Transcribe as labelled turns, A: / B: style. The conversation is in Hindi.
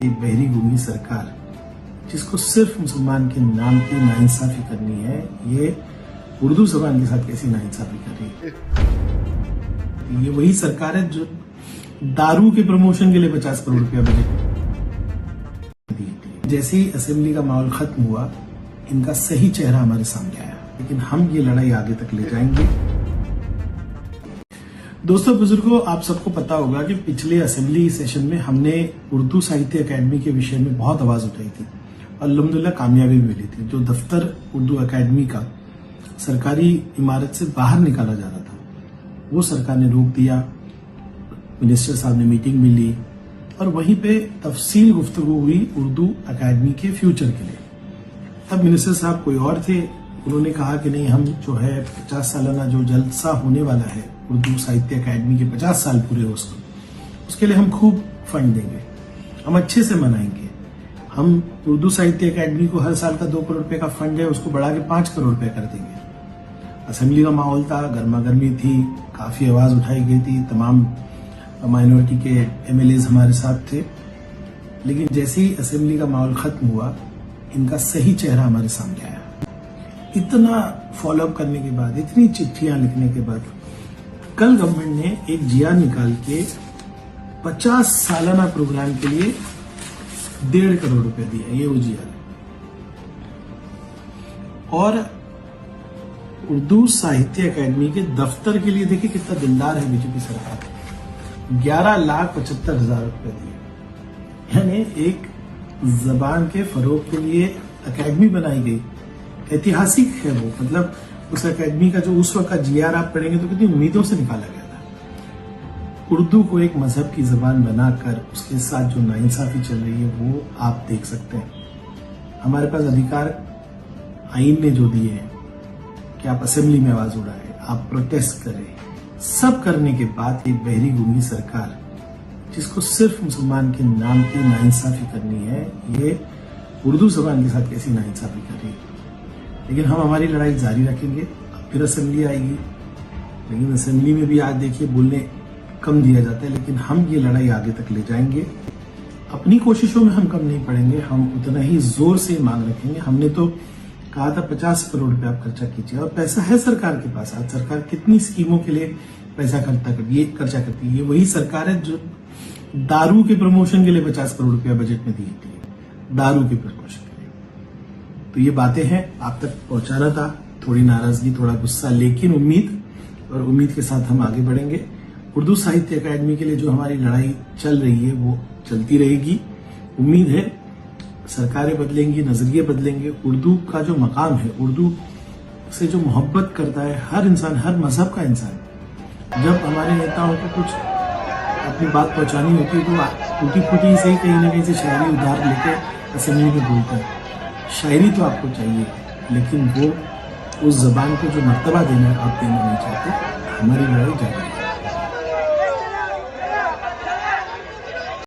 A: ये बहरी गूंगी सरकार जिसको सिर्फ मुसलमान के नाम की नाइंसाफी करनी है, ये उर्दू जबान के साथ कैसी नाइंसाफी कर रही है। ये वही सरकार है जो दारू के प्रमोशन के लिए 50 करोड़ रुपया बजट दी थी। जैसे ही असेंबली का माहौल खत्म हुआ, इनका सही चेहरा हमारे सामने आया, लेकिन हम ये लड़ाई आगे तक ले जाएंगे। दोस्तों बुजुर्गों, आप सबको पता होगा कि पिछले असेंबली सेशन में हमने उर्दू साहित्य अकेडमी के विषय में बहुत आवाज उठाई थी और अल्हम्दुलिल्लाह कामयाबी मिली थी। जो दफ्तर उर्दू अकेडमी का सरकारी इमारत से बाहर निकाला जा रहा था, वो सरकार ने रोक दिया। मिनिस्टर साहब ने मीटिंग में ली और वहीं पे तफसील गुफ्तगू हुई उर्दू अकेडमी के फ्यूचर के लिए। तब मिनिस्टर साहब कोई और थे, उन्होंने कहा कि नहीं, हम जो है 50 सालाना जो जलसा होने वाला है उर्दू साहित्य अकेडमी के 50 साल पूरे हो उसके लिए हम खूब फंड देंगे, हम अच्छे से मनाएंगे। हम उर्दू साहित्य अकेडमी को हर साल का 2 करोड़ रुपए का फंड है, उसको बढ़ा के 5 करोड़ रुपए कर देंगे। असेंबली का माहौल था, गर्मा गर्मी थी, काफी आवाज उठाई गई थी, तमाम माइनॉरिटी के एमएलएज हमारे साथ थे। लेकिन जैसे ही असेंबली का माहौल खत्म हुआ, इनका सही चेहरा हमारे सामने आया। इतना फॉलोअप करने के बाद, इतनी चिट्ठियां लिखने के बाद, कल गवर्नमेंट ने एक जिया निकाल के 50 सालाना प्रोग्राम के लिए 1.5 करोड़ रुपए दिए। ये वो जिया है। और उर्दू साहित्य अकेडमी के दफ्तर के लिए देखिए कितना दिलदार है बीजेपी सरकार। 11,75,000 रुपए दिए। यानी एक जबान के फरोग के लिए अकेडमी बनाई गई, ऐतिहासिक है वो। मतलब उस अकेडमी का जो उस वक्त का जीआर आप पढ़ेंगे तो कितनी उम्मीदों से निकाला गया था। उर्दू को एक मजहब की जबान बनाकर उसके साथ जो नाइंसाफी चल रही है वो आप देख सकते हैं। हमारे पास अधिकार आईन ने जो दिए हैं कि आप असेंबली में आवाज उठाएं, आप प्रोटेस्ट करें, सब करने के बाद एक बहरी गूंगी सरकार जिसको सिर्फ मुसलमान के नाम की नाइंसाफी करनी है, ये उर्दू जबान के साथ कैसी नाइंसाफी कर रही है। लेकिन हम हमारी लड़ाई जारी रखेंगे। फिर असेंबली आएगी, लेकिन असेंबली में भी आज देखिए बोलने कम दिया जाता है, लेकिन हम ये लड़ाई आगे तक ले जाएंगे। अपनी कोशिशों में हम कम नहीं पड़ेंगे, हम उतना ही जोर से मांग रखेंगे। हमने तो कहा था 50 करोड़ रुपए आप खर्चा कीजिए, और पैसा है सरकार के पास। आज सरकार कितनी स्कीमों के लिए पैसा खर्चा करती है। ये वही सरकार है जो दारू के प्रमोशन के लिए 50 करोड़ रुपया बजट में दी थी, दारू के प्रमोशन के लिए। तो ये बातें हैं, आप तक पहुंचाना था। थोड़ी नाराजगी, थोड़ा गुस्सा, लेकिन उम्मीद के साथ हम आगे बढ़ेंगे। उर्दू साहित्य अकेडमी के लिए जो हमारी लड़ाई चल रही है वो चलती रहेगी। उम्मीद है सरकारें बदलेंगी, नजरिए बदलेंगे। उर्दू का जो मकाम है, उर्दू से जो मोहब्बत करता है हर इंसान, हर मजहब का इंसान, जब हमारे नेताओं को कुछ अपनी बात पहुंचानी होती है तो टूटी फूटी से ही कहीं ना कहीं से शायरी उधार लेके असेंबली में बोलते हैं। शायरी तो आपको चाहिए, लेकिन वो उस जबान को जो मर्तबा देना है आप देना नहीं चाहते। हमारी लड़ाई जारी है।